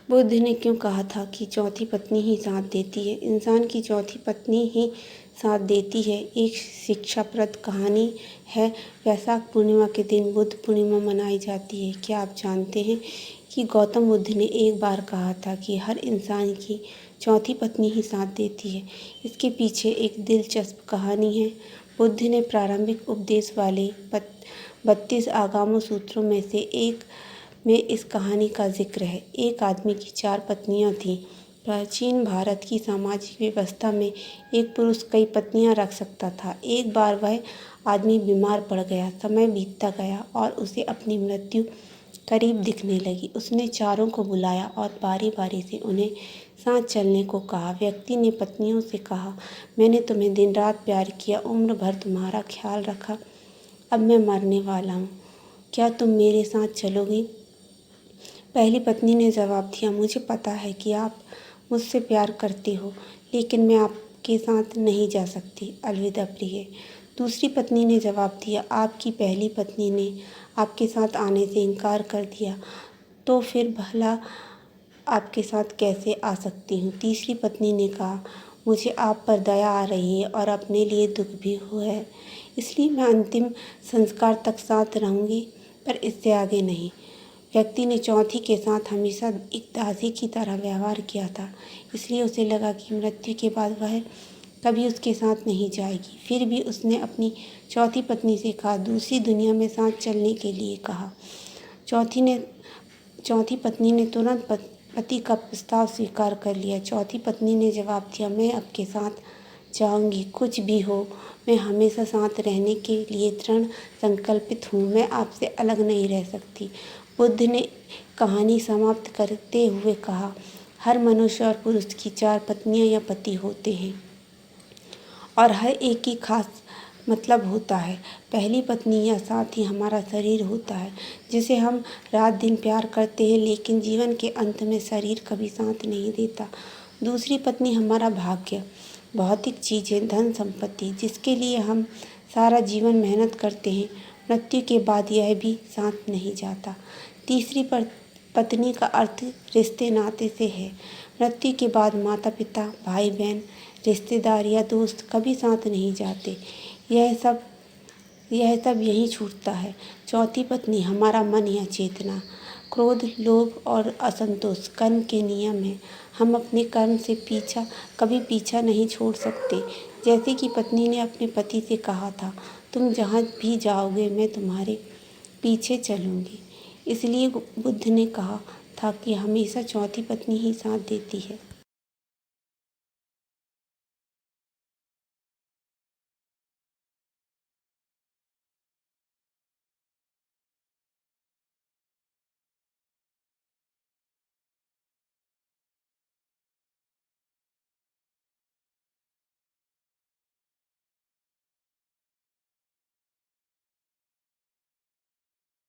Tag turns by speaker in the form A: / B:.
A: बुद्ध ने क्यों कहा था कि चौथी पत्नी ही साथ देती है? इंसान की चौथी पत्नी ही साथ देती है। एक शिक्षाप्रद कहानी है। वैशाख पूर्णिमा के दिन बुद्ध पूर्णिमा मनाई जाती है। क्या आप जानते हैं कि गौतम बुद्ध ने एक बार कहा था कि हर इंसान की चौथी पत्नी ही साथ देती है? इसके पीछे एक दिलचस्प कहानी है। बुद्ध ने प्रारंभिक उपदेश वाले 32 आगामी सूत्रों में से एक में इस कहानी का जिक्र है। एक आदमी की 4 पत्नियां थीं। प्राचीन भारत की सामाजिक व्यवस्था में एक पुरुष कई पत्नियां रख सकता था। एक बार वह आदमी बीमार पड़ गया। समय बीतता गया और उसे अपनी मृत्यु करीब दिखने लगी। उसने चारों को बुलाया और बारी बारी से उन्हें साथ चलने को कहा। व्यक्ति ने पत्नियों से कहा, मैंने तुम्हें दिन रात प्यार किया, उम्र भर तुम्हारा ख्याल रखा। अब मैं मरने वाला हूँ। क्या तुम मेरे साथ चलोगी? पहली पत्नी ने जवाब दिया, मुझे पता है कि आप मुझसे प्यार करते हो, लेकिन मैं आपके साथ नहीं जा सकती। अलविदा प्रिय। दूसरी पत्नी ने जवाब दिया, आपकी पहली पत्नी ने आपके साथ आने से इनकार कर दिया, तो फिर भला आपके साथ कैसे आ सकती हूँ? तीसरी पत्नी ने कहा, मुझे आप पर दया आ रही है और अपने लिए दुख भी हुआ है, इसलिए मैं अंतिम संस्कार तक साथ रहूँगी, पर इससे आगे नहीं। व्यक्ति ने चौथी के साथ हमेशा एक दासी की तरह व्यवहार किया था, इसलिए उसे लगा कि मृत्यु के बाद वह कभी उसके साथ नहीं जाएगी। फिर भी उसने अपनी चौथी पत्नी से कहा, दूसरी दुनिया में साथ चलने के लिए कहा। चौथी पत्नी ने तुरंत पति का प्रस्ताव स्वीकार कर लिया। चौथी पत्नी ने जवाब दिया, मैं आपके साथ जाऊंगी, कुछ भी हो, मैं हमेशा साथ रहने के लिए दृढ़ संकल्पित हूँ। मैं आपसे अलग नहीं रह सकती। बुद्ध ने कहानी समाप्त करते हुए कहा, हर मनुष्य और पुरुष की 4 पत्नियां या पति होते हैं और हर एक की खास मतलब होता है। पहली पत्नी या साथ ही हमारा शरीर होता है, जिसे हम रात दिन प्यार करते हैं, लेकिन जीवन के अंत में शरीर कभी साथ नहीं देता। दूसरी पत्नी हमारा भाग्य, भौतिक चीज़ें, धन संपत्ति, जिसके लिए हम सारा जीवन मेहनत करते हैं। मृत्यु के बाद यह भी साथ नहीं जाता। तीसरी पत्नी का अर्थ रिश्ते नाते से है। मृत्यु के बाद माता पिता, भाई बहन, रिश्तेदार या दोस्त कभी साथ नहीं जाते। यह सब यहीं छूटता है। चौथी पत्नी हमारा मन या चेतना, क्रोध, लोभ और असंतोष कर्म के नियम हैं। हम अपने कर्म से कभी पीछा नहीं छोड़ सकते। जैसे कि पत्नी ने अपने पति से कहा था, तुम जहाँ भी जाओगे मैं तुम्हारे पीछे चलूँगी। इसलिए बुद्ध ने कहा था कि हमेशा चौथी पत्नी ही साथ देती है।